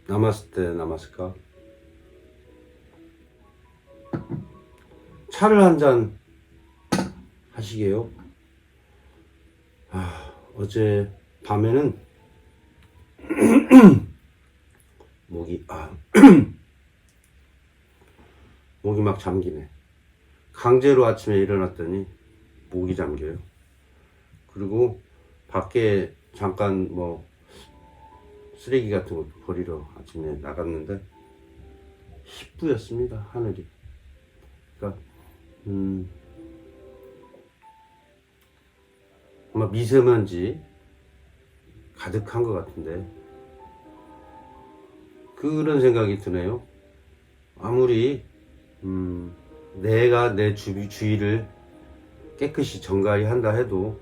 나마스테 나마스카. 차를 한 잔 하시게요? 어제 밤에는 목이 막 잠기네. 강제로 아침에 일어났더니 목이 잠겨요. 그리고 밖에 잠깐 쓰레기 같은 것도 버리러 아침에 나갔는데 희뿌였습니다, 하늘이. 그러니까 아마 미세먼지 가득한 것 같은데 그런 생각이 드네요. 아무리 내가 내 주위를 깨끗이 정갈히 한다 해도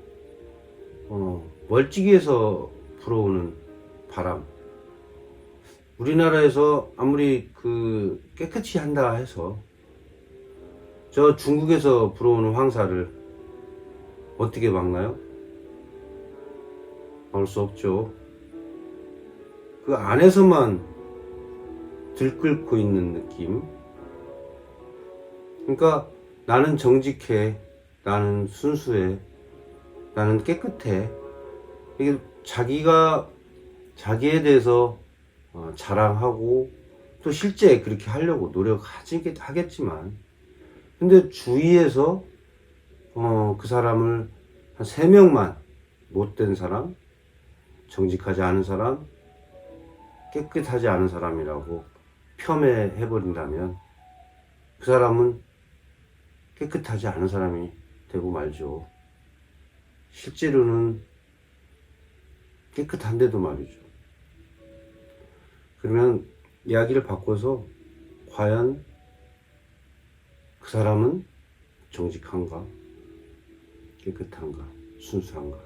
멀찍이에서 불어오는 바람, 우리나라에서 아무리 깨끗이 한다 해서 저 중국에서 불어오는 황사를 어떻게 막나요? 막을 수 없죠. 그 안에서만 들끓고 있는 느낌. 그러니까 나는 정직해, 나는 순수해, 나는 깨끗해. 이게 자기가 자기에 대해서 자랑하고 또 실제 그렇게 하려고 노력하겠지만, 근데 주위에서 그 사람을 한 3명만, 못된 사람, 정직하지 않은 사람, 깨끗하지 않은 사람이라고 폄훼해버린다면 그 사람은 깨끗하지 않은 사람이 되고 말죠. 실제로는 깨끗한데도 말이죠. 그러면 이야기를 바꿔서 과연 그 사람은 정직한가, 깨끗한가, 순수한가?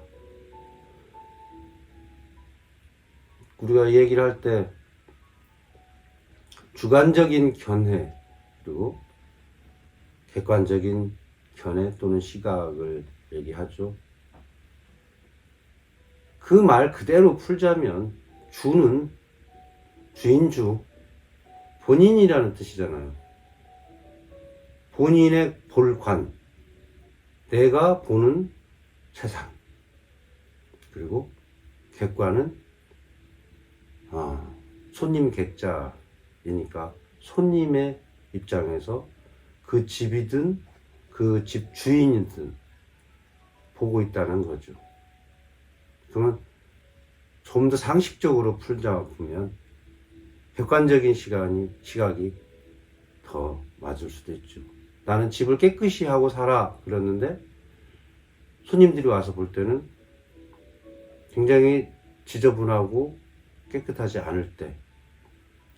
우리가 얘기를 할 때 주관적인 견해 그리고 객관적인 견해 또는 시각을 얘기하죠. 그 말 그대로 풀자면 주는 주인주, 본인이라는 뜻이잖아요. 본인의 볼관, 내가 보는 세상. 그리고 객관은 손님 객자이니까 손님의 입장에서 그 집이든 그 집 주인이든 보고 있다는 거죠. 그러면 좀 더 상식적으로 풀자 보면 객관적인 시각이 더 맞을 수도 있죠. 나는 집을 깨끗이 하고 살아 그랬는데 손님들이 와서 볼 때는 굉장히 지저분하고 깨끗하지 않을 때,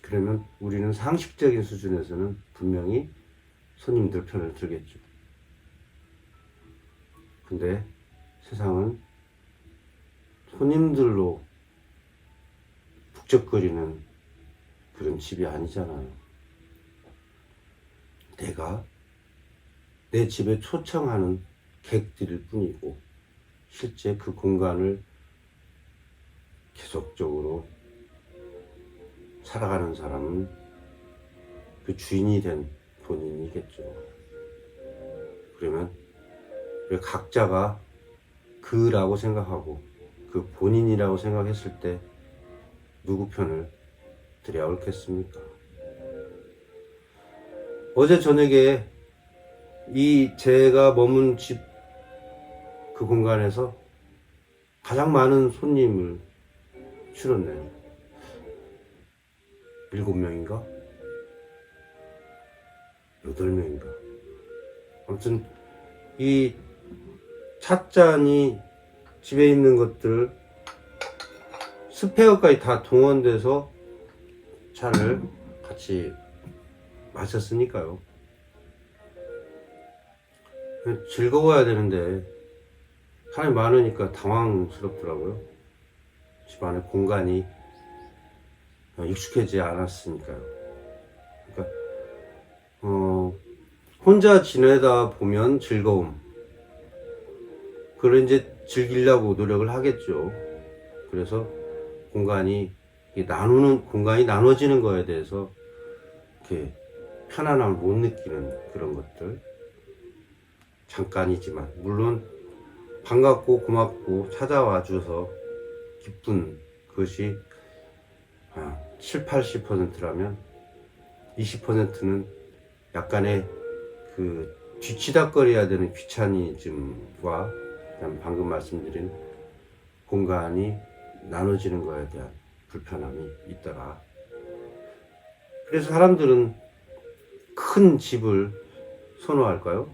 그러면 우리는 상식적인 수준에서는 분명히 손님들 편을 들겠죠. 근데 세상은 손님들로 북적거리는 그런 집이 아니잖아요. 내가 내 집에 초청하는 객들일 뿐이고 실제 그 공간을 계속적으로 살아가는 사람은 그 주인이 된 본인이겠죠. 그러면 우리 각자가 그라고 생각하고 그 본인이라고 생각했을 때 누구 편을 들여야 옳겠습니까? 어제 저녁에 제가 머문 집 그 공간에서 가장 많은 손님을 실었네요. 7명인가? 8명인가? 아무튼 이 찻잔이 집에 있는 것들 스페어까지 다 동원돼서 차를 같이 마셨으니까요. 즐거워야 되는데 사람이 많으니까 당황스럽더라고요. 집안에 공간이 익숙해지지 않았으니까요. 그러니까 혼자 지내다 보면 즐거움, 그걸 이제 즐기려고 노력을 하겠죠. 그래서 공간이 이 나누는 공간이 나눠지는 거에 대해서 이렇게 편안함을 못 느끼는 그런 것들, 잠깐이지만 물론 반갑고 고맙고 찾아와 줘서 기쁜 그것이 7, 80%라면 20%는 약간의 그 뒤치다거려야 되는 귀차니즘과 방금 말씀드린 공간이 나눠지는 거에 대한 불편함이 있더라. 그래서 사람들은 큰 집을 선호할까요?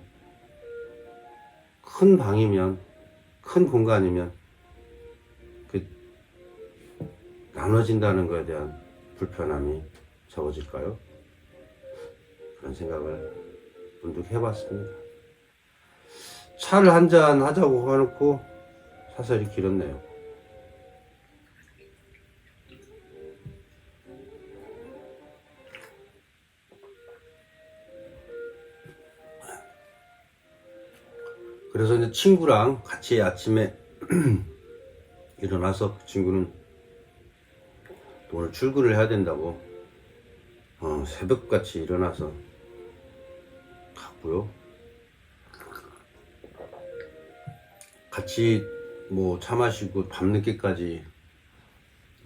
큰 방이면, 큰 공간이면 그 나눠진다는 것에 대한 불편함이 적어질까요? 그런 생각을 문득 해봤습니다. 차를 한잔 하자고 해놓고 사설이 길었네요. 그래서 이제 친구랑 같이 아침에 일어나서 그 친구는 오늘 출근을 해야 된다고 새벽같이 일어나서 갔고요. 같이 뭐 차 마시고 밤늦게까지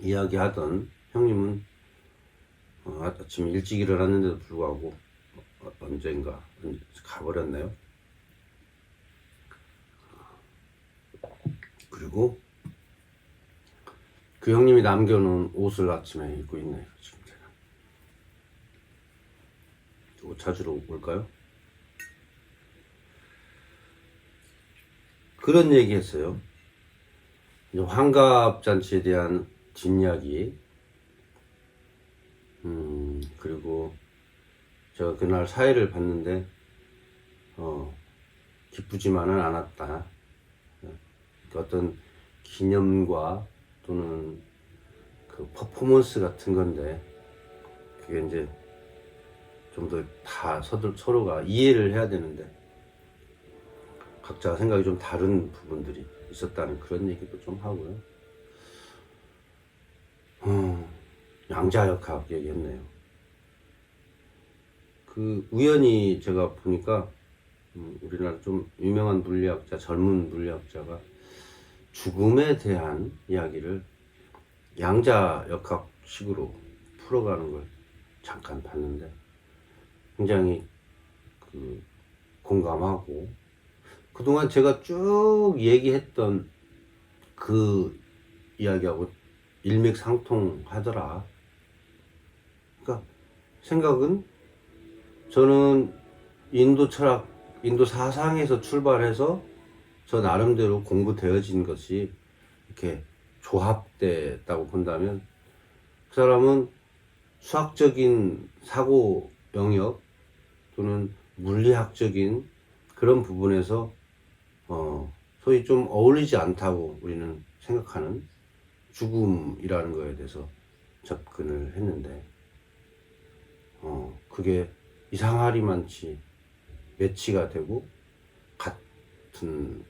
이야기하던 형님은 아침 일찍 일어났는데도 불구하고 언젠가 가버렸네요. 그리고 그 형님이 남겨놓은 옷을 아침에 입고 있네요. 지금 제가 옷 찾으러 올까요? 그런 얘기 했어요. 환갑잔치에 대한 뒷이야기. 그리고 제가 그날 사회를 봤는데 기쁘지만은 않았다. 어떤 기념과 또는 그 퍼포먼스 같은 건데 그게 이제 좀 더 다 서로가 이해를 해야 되는데 각자 생각이 좀 다른 부분들이 있었다는 그런 얘기도 좀 하고요. 양자역학 얘기했네요. 그 우연히 제가 보니까 우리나라 좀 유명한 물리학자, 젊은 물리학자가 죽음에 대한 이야기를 양자역학식으로 풀어가는 걸 잠깐 봤는데 굉장히 공감하고 그동안 제가 쭉 얘기했던 그 이야기하고 일맥상통하더라. 그러니까 생각은 저는 인도 철학, 인도 사상에서 출발해서 저 나름대로 공부되어진 것이 이렇게 조합됐다고 본다면 그 사람은 수학적인 사고 영역 또는 물리학적인 그런 부분에서 소위 좀 어울리지 않다고 우리는 생각하는 죽음이라는 거에 대해서 접근을 했는데 그게 이상하리만치 매치가 되고 같은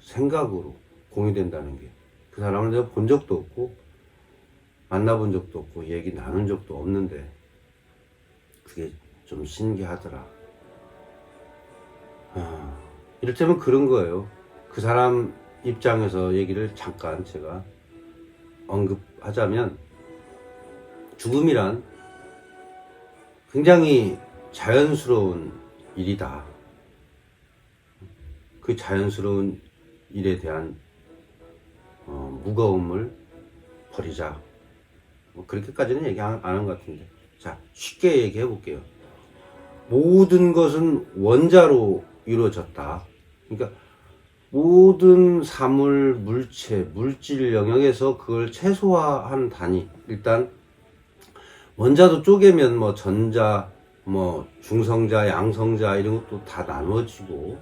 생각으로 공유된다는 게 그 사람을 내가 본 적도 없고 만나본 적도 없고 얘기 나눈 적도 없는데 그게 좀 신기하더라. 이를테면 그런 거예요. 그 사람 입장에서 얘기를 잠깐 제가 언급하자면 죽음이란 굉장히 자연스러운 일이다. 그 자연스러운 일에 대한 무거움을 버리자. 뭐 그렇게까지는 얘기 안 한 것 같은데. 자, 쉽게 얘기해 볼게요. 모든 것은 원자로 이루어졌다. 그러니까 모든 사물, 물체, 물질 영역에서 그걸 최소화한 단위. 일단 원자도 쪼개면 뭐 전자, 뭐 중성자, 양성자 이런 것도 다 나눠지고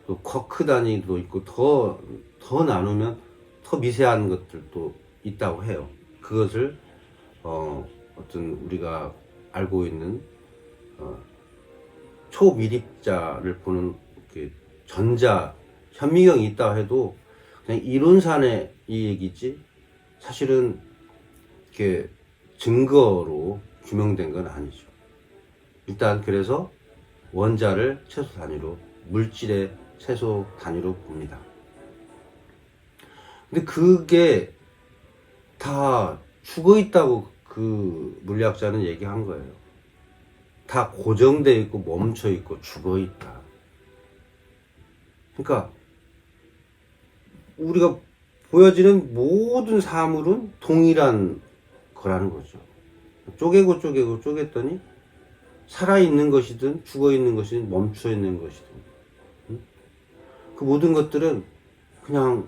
또 쿼크 단위도 있고 더 나누면 더 미세한 것들도 있다고 해요. 그것을 어떤 우리가 알고 있는 초미립자를 보는 그 전자 현미경이 있다 해도 그냥 이론산의 이 얘기지 사실은 이렇게 증거로 규명된 건 아니죠. 일단 그래서 원자를 채소 단위로, 물질의 채소 단위로 봅니다. 근데 그게 다 죽어 있다고 그 물리학자는 얘기한 거예요. 다 고정되어 있고 멈춰 있고 죽어 있다. 그러니까 우리가 보여지는 모든 사물은 동일한 거라는 거죠. 쪼개고 쪼갰더니 살아있는 것이든 죽어있는 것이든 멈춰있는 것이든 그 모든 것들은 그냥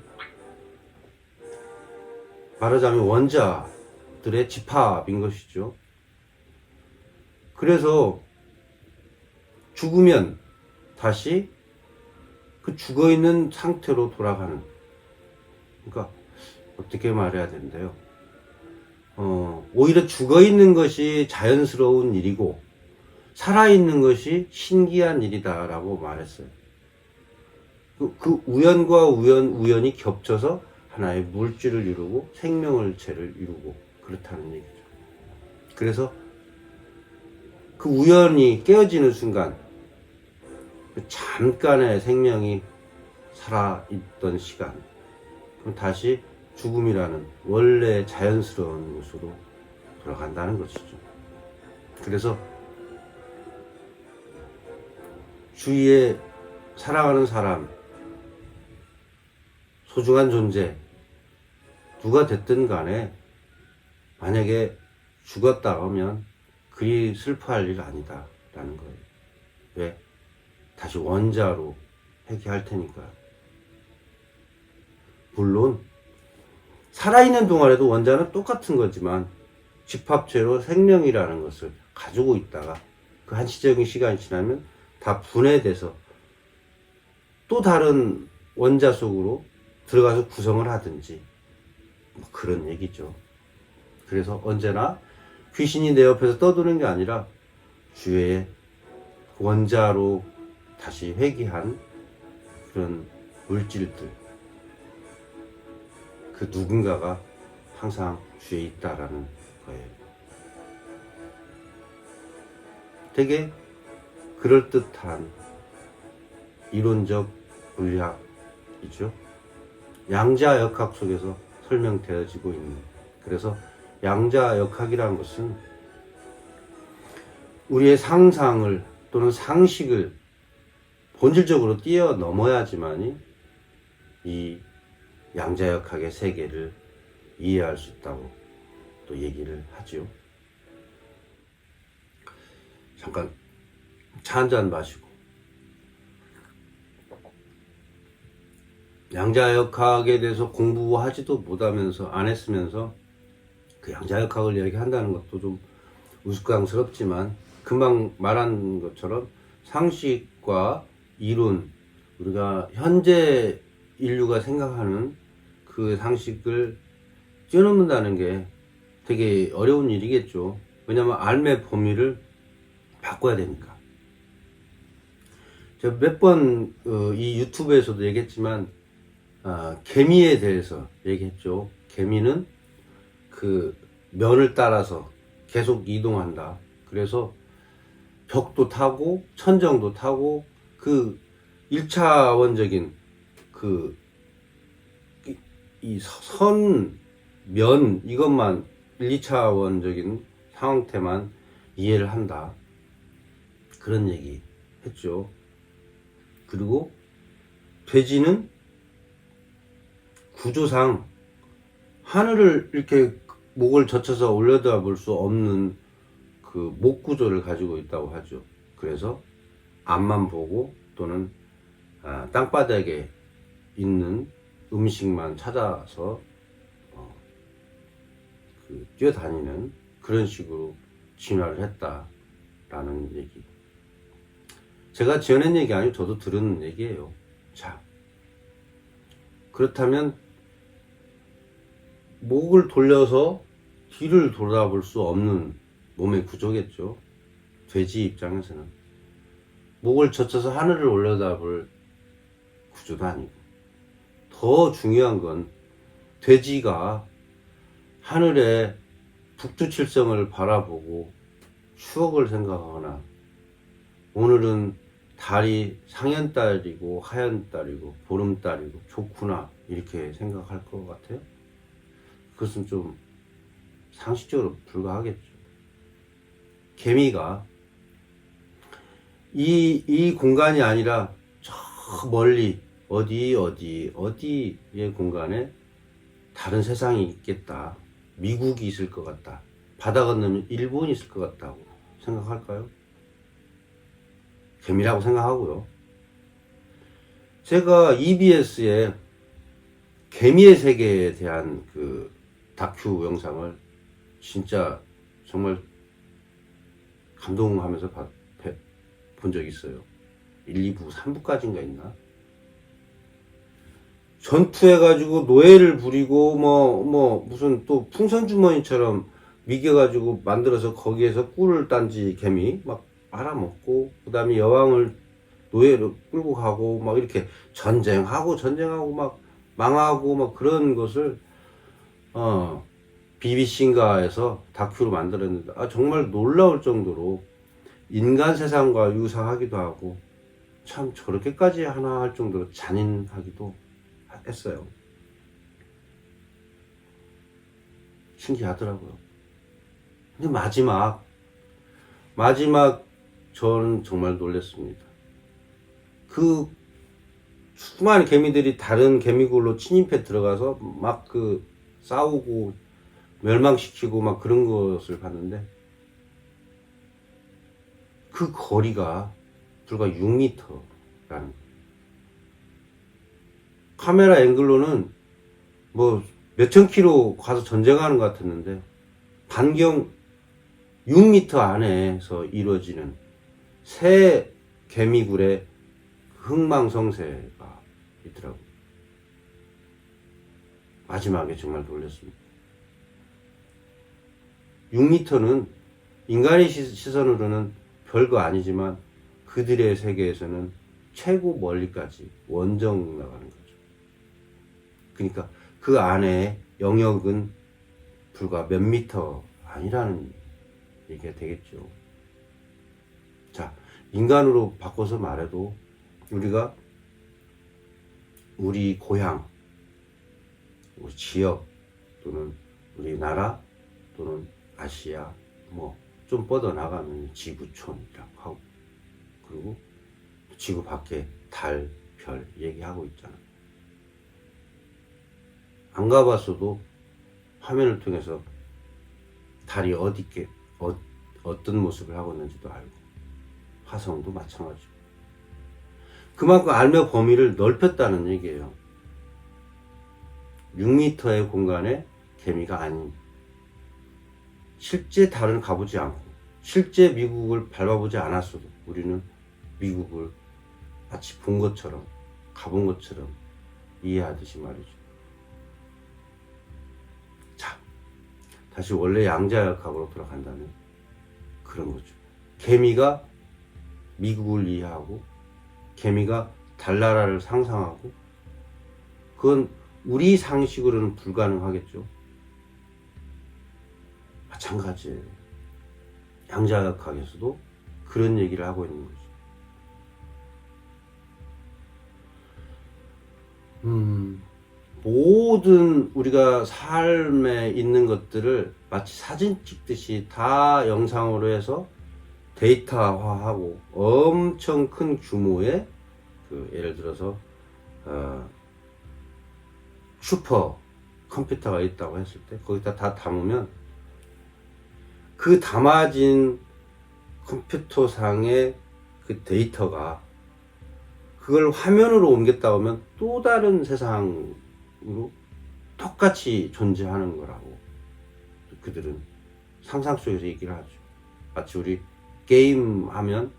말하자면 원자들의 집합인 것이죠. 그래서 죽으면 다시 그 죽어있는 상태로 돌아가는, 그러니까 어떻게 말해야 되는데요. 오히려 죽어있는 것이 자연스러운 일이고 살아있는 것이 신기한 일이다라고 말했어요. 그 우연과 우연이 겹쳐서 하나의 물질을 이루고 생명체를 이루고 그렇다는 얘기죠. 그래서 그 우연이 깨어지는 순간 그 잠깐의 생명이 살아있던 시간, 그럼 다시 죽음이라는 원래 자연스러운 곳으로 돌아간다는 것이죠. 그래서 주위에 사랑하는 사람, 소중한 존재, 누가 됐든 간에 만약에 죽었다 하면 그리 슬퍼할 일 아니다 라는 거예요. 왜? 다시 원자로 회귀할 테니까. 물론 살아있는 동안에도 원자는 똑같은 거지만 집합체로 생명이라는 것을 가지고 있다가 그 한시적인 시간이 지나면 다 분해돼서 또 다른 원자 속으로 들어가서 구성을 하든지 뭐 그런 얘기죠. 그래서 언제나 귀신이 내 옆에서 떠도는 게 아니라 주위에 원자로 다시 회귀한 그런 물질들, 그 누군가가 항상 주위에 있다라는 거예요. 되게 그럴듯한 이론적 물리학이죠. 양자역학 속에서 설명되어지고 있는, 그래서 양자역학이라는 것은 우리의 상상을 또는 상식을 본질적으로 뛰어넘어야지만이 이 양자역학의 세계를 이해할 수 있다고 또 얘기를 하죠. 잠깐 차 한잔 마시고. 양자역학에 대해서 공부하지도 못하면서 안 했으면서 그 양자역학을 얘기한다는 것도 좀 우스꽝스럽지만 금방 말한 것처럼 상식과 이론, 우리가 현재 인류가 생각하는 그 상식을 뛰어넘는다는 게 되게 어려운 일이겠죠. 왜냐하면 삶의 범위를 바꿔야 되니까. 제가 몇 번 이 유튜브에서도 얘기했지만 개미에 대해서 얘기했죠. 개미는 그 면을 따라서 계속 이동한다. 그래서 벽도 타고 천정도 타고 그 1차원적인 그 이 선, 면 이것만 1, 2차원적인 상황태만 이해를 한다. 그런 얘기 했죠. 그리고 돼지는 구조상 하늘을 이렇게 목을 젖혀서 올려다 볼 수 없는 그 목 구조를 가지고 있다고 하죠. 그래서 앞만 보고 또는 땅바닥에 있는 음식만 찾아서 뛰어다니는 그런 식으로 진화를 했다라는 얘기. 제가 지어낸 얘기 아니고 저도 들은 얘기예요. 자, 그렇다면 목을 돌려서 뒤를 돌아볼 수 없는 몸의 구조겠죠. 돼지 입장에서는 목을 젖혀서 하늘을 올려다볼 구조도 아니고, 더 중요한 건 돼지가 하늘에 북두칠성을 바라보고 추억을 생각하거나, 오늘은 달이 상현달이고 하현달이고 보름달이고 좋구나 이렇게 생각할 것 같아요? 그것은 좀 상식적으로 불가하겠죠. 개미가 이 공간이 아니라 저 멀리 어디의 공간에 다른 세상이 있겠다, 미국이 있을 것 같다, 바다 건너면 일본이 있을 것 같다고 생각할까요? 개미라고 생각하고요. 제가 EBS에 개미의 세계에 대한 그 다큐 영상을 진짜 정말 감동하면서 본 적이 있어요. 1, 2부, 3부까지인가 있나? 전투해가지고 노예를 부리고 무슨 또 풍선주머니처럼 미겨가지고 만들어서 거기에서 꿀을 딴지 개미 막 빨아먹고, 그 다음에 여왕을 노예로 끌고 가고 막 이렇게 전쟁하고 막 망하고 막 그런 것을 BBC인가에서 다큐로 만들었는데, 정말 놀라울 정도로 인간 세상과 유사하기도 하고, 참 저렇게까지 하나 할 정도로 잔인하기도 했어요. 신기하더라고요. 근데 마지막 저는 정말 놀랐습니다. 그 수많은 개미들이 다른 개미굴로 침입해 들어가서 막 그 싸우고 멸망시키고 막 그런 것을 봤는데, 그 거리가 불과 6m라는, 카메라 앵글로는 뭐 몇천 킬로 가서 전쟁하는 것 같았는데, 반경 6m 안에서 이루어지는 새 개미굴의 흥망성쇠가 있더라고요. 마지막에 정말 놀랐습니다. 6m는 인간의 시선으로는 별거 아니지만 그들의 세계에서는 최고 멀리까지 원정 나가는 거죠. 그러니까 그 안에 영역은 불과 몇 미터 아니라는 얘기가 되겠죠. 자, 인간으로 바꿔서 말해도 우리가 우리 고향, 우리 지역, 또는 우리나라, 또는 아시아, 좀 뻗어나가면 지구촌이라고 하고, 그리고 지구 밖에 달, 별 얘기하고 있잖아. 안 가봤어도 화면을 통해서 달이 어떤 모습을 하고 있는지도 알고, 화성도 마찬가지고. 그만큼 알며 범위를 넓혔다는 얘기예요. 6m의 공간에 개미가 아닌, 실제 달은 가보지 않고 실제 미국을 밟아보지 않았어도 우리는 미국을 마치 본 것처럼, 가본 것처럼 이해하듯이 말이죠. 자, 다시 원래 양자역학으로 돌아간다면 그런 거죠. 개미가 미국을 이해하고 개미가 달나라를 상상하고, 그건 우리 상식으로는 불가능하겠죠. 마찬가지예요. 양자역학에서도 그런 얘기를 하고 있는 거죠. 모든 우리가 삶에 있는 것들을 마치 사진 찍듯이 다 영상으로 해서 데이터화하고, 엄청 큰 규모의 예를 들어서 슈퍼 컴퓨터가 있다고 했을 때 거기다 다 담으면, 그 담아진 컴퓨터상의 그 데이터가 그걸 화면으로 옮겼다 오면 또 다른 세상으로 똑같이 존재하는 거라고 그들은 상상 속에서 얘기를 하죠. 마치 우리 게임하면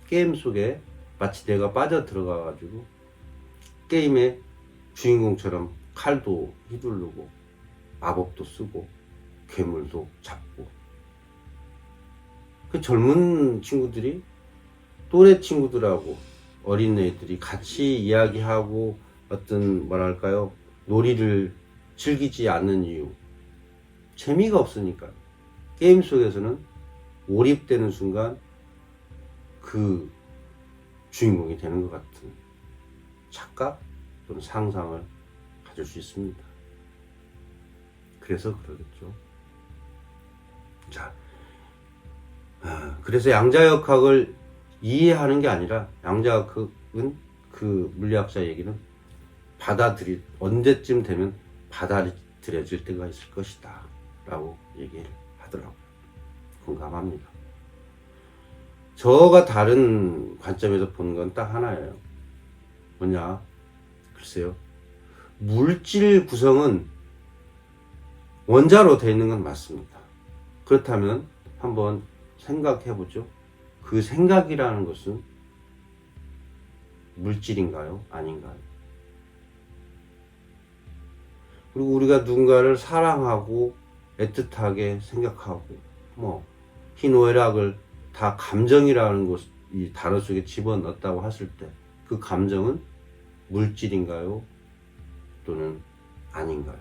게임 속에 마치 내가 빠져 들어가 가지고 게임의 주인공처럼 칼도 휘두르고 마법도 쓰고 괴물도 잡고, 그 젊은 친구들이 또래 친구들하고 어린애들이 같이 이야기하고 어떤 놀이를 즐기지 않는 이유, 재미가 없으니까. 게임 속에서는 몰입되는 순간 그 주인공이 되는 것 같은 착각 또는 상상을 가질 수 있습니다. 그래서 그러겠죠. 자, 그래서 양자역학을 이해하는 게 아니라 양자역학은 그 물리학자 얘기는 언제쯤 되면 받아들여질 때가 있을 것이다 라고 얘기를 하더라고요. 공감합니다. 저가 다른 관점에서 보는 건 딱 하나예요. 뭐냐? 글쎄요. 물질 구성은 원자로 되어 있는 건 맞습니다. 그렇다면 한번 생각해 보죠. 그 생각이라는 것은 물질인가요? 아닌가요? 그리고 우리가 누군가를 사랑하고 애틋하게 생각하고 희노애락을 다 감정이라는 것, 이 단어 속에 집어넣었다고 했을 때 그 감정은 물질인가요? 또는 아닌가요?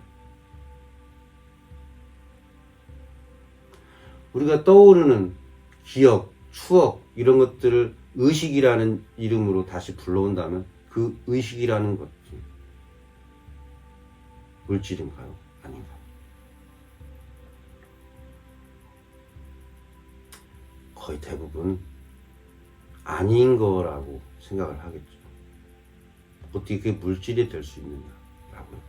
우리가 떠오르는 기억, 추억 이런 것들을 의식이라는 이름으로 다시 불러온다면 그 의식이라는 것이 물질인가요? 아닌가요? 거의 대부분 아닌 거라고 생각을 하겠죠. 어떻게 그게 물질이 될 수 있느냐라고요.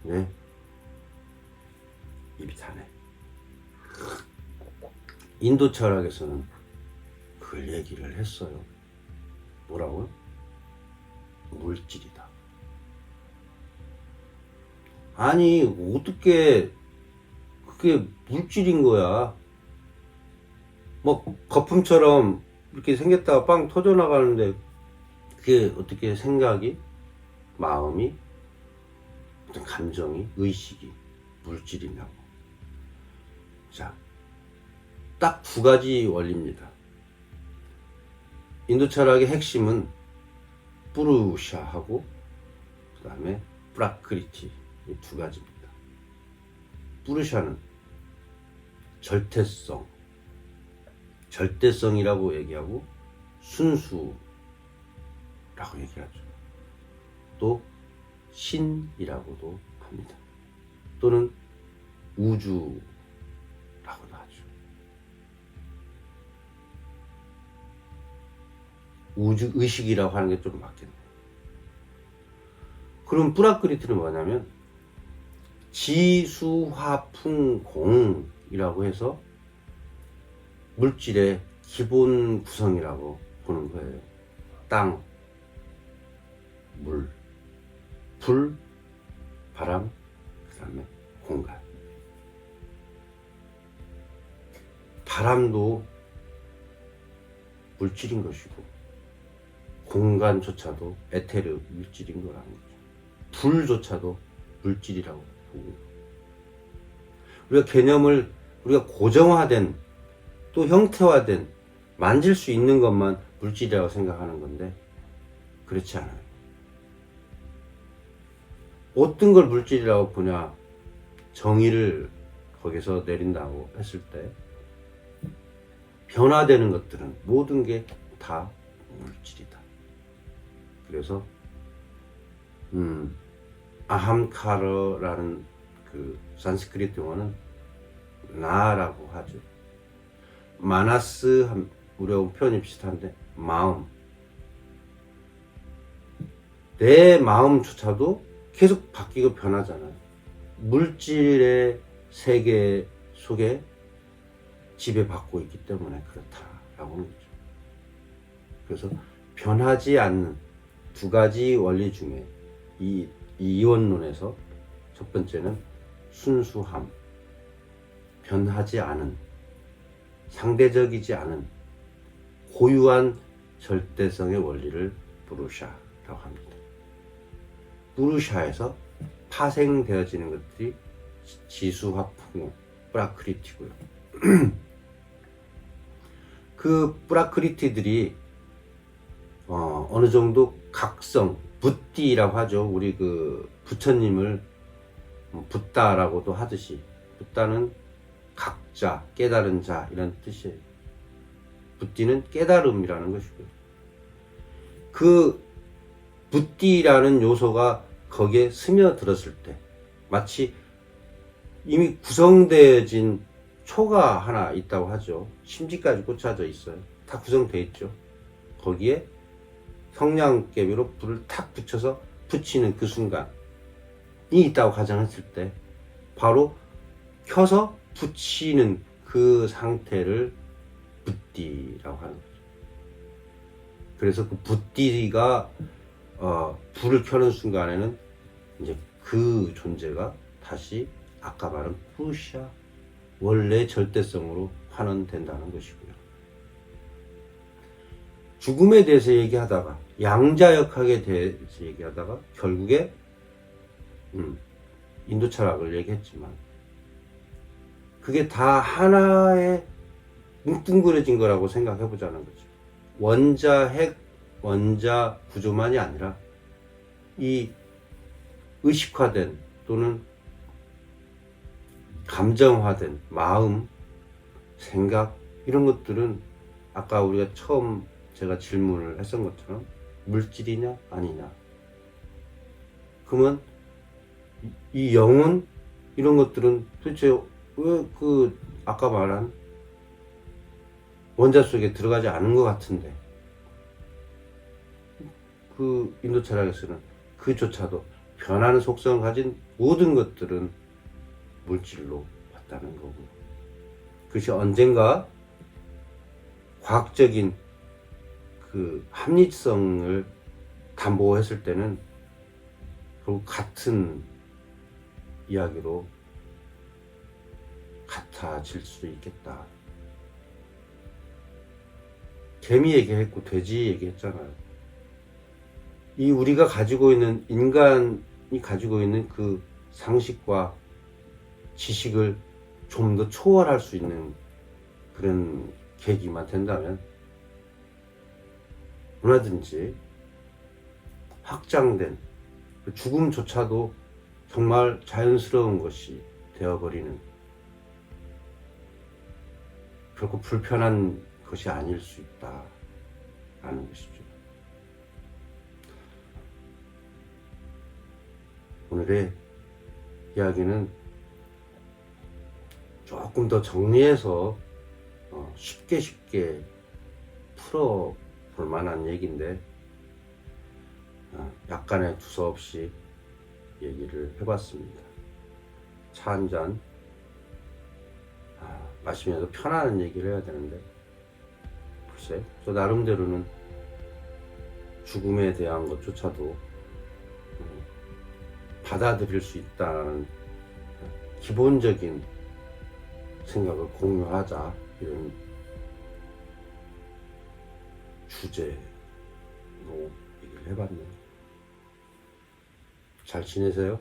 네. 입이 타네. 인도 철학에서는 그걸 얘기를 했어요. 뭐라고요? 물질이다. 아니, 어떻게 그게 물질인 거야? 거품처럼 이렇게 생겼다가 빵 터져나가는데 그게 어떻게 생각이, 마음이, 어떤 감정이, 의식이 물질이냐고. 자, 딱 두 가지 원리입니다. 인도 철학의 핵심은 뿌루샤하고 그 다음에 프라크리티, 이 두 가지입니다. 뿌루샤는 절대성이라고 얘기하고 순수라고 얘기하죠. 또 신이라고도 합니다. 또는 우주라고도 하죠. 우주 의식이라고 하는 게 좀 맞겠네요. 그럼 뿌라크리트는 뭐냐면 지수화풍공이라고 해서 물질의 기본 구성이라고 보는 거예요. 땅, 물, 불, 바람, 그 다음에 공간. 바람도 물질인 것이고 공간조차도 에테르 물질인 거라는 거죠. 불조차도 물질이라고 보고, 우리가 개념을 우리가 고정화된 또 형태화된 만질 수 있는 것만 물질이라고 생각하는 건데 그렇지 않아요. 어떤 걸 물질이라고 보냐, 정의를 거기서 내린다고 했을 때 변화되는 것들은 모든 게 다 물질이다. 그래서 아함카라라는 그 산스크리트 용어는 나라고 하죠. 마나스, 우리하고 표현이 비슷한데 마음, 내 마음조차도 계속 바뀌고 변하잖아요. 물질의 세계 속에 지배받고 있기 때문에 그렇다라고 하는 거죠. 그래서 변하지 않는 두 가지 원리 중에 이 이원론에서 첫 번째는 순수함, 변하지 않은, 상대적이지 않은 고유한 절대성의 원리를 부르샤라고 합니다. 부르샤에서 파생되어지는 것들이 지수화풍, 프라크리티고요. 그 프라크리티들이 어느 정도 각성, 붓디라고 하죠. 우리 그 부처님을 붓다라고도 하듯이 붓다는 각자, 깨달은 자 이런 뜻이에요. 붓디는 깨달음이라는 것이고요. 그 붓디라는 요소가 거기에 스며들었을 때 마치 이미 구성되어진 초가 하나 있다고 하죠. 심지까지 꽂혀져 있어요. 다 구성되어 있죠. 거기에 성냥개비로 불을 탁 붙여서 붙이는 그 순간이 있다고 가정했을 때 바로 켜서 붙이는 그 상태를 붓디라고 하는 거죠. 그래서 그 붓디가 불을 켜는 순간에는 이제 그 존재가 다시 아까 말한 푸르샤 원래 절대성으로 환원된다는 것이고요. 죽음에 대해서 얘기하다가 양자역학에 대해서 얘기하다가 결국에 인도 철학을 얘기했지만 그게 다 하나의 뭉뚱그려진 거라고 생각해 보자는 거죠. 원자, 핵, 원자 구조만이 아니라 이 의식화된 또는 감정화된 마음, 생각 이런 것들은 아까 우리가 처음 제가 질문을 했던 것처럼 물질이냐 아니냐. 그러면 이 영혼 이런 것들은 도대체 왜 그 아까 말한 원자 속에 들어가지 않은 것 같은데 그 인도 철학에서는 그조차도 변하는 속성을 가진 모든 것들은 물질로 봤다는 거고 그것이 언젠가 과학적인 그 합리성을 담보했을 때는 결국 같은 이야기로 같아질 수도 있겠다. 개미 얘기했고 돼지 얘기했잖아요. 이 우리가 가지고 있는 인간이 가지고 있는 그 상식과 지식을 좀 더 초월할 수 있는 그런 계기만 된다면 얼마든지 확장된 그 죽음조차도 정말 자연스러운 것이 되어버리는 결코 불편한 것이 아닐 수 있다라는 것이죠. 오늘의 이야기는 조금 더 정리해서 쉽게 풀어볼 만한 얘기인데 약간의 두서없이 얘기를 해봤습니다. 차 한잔 마시면서 편안한 얘기를 해야 되는데 글쎄 저 나름대로는 죽음에 대한 것조차도 받아들일 수 있다는 기본적인 생각을 공유하자 이런 주제로 얘기를 해봤네요. 잘 지내세요?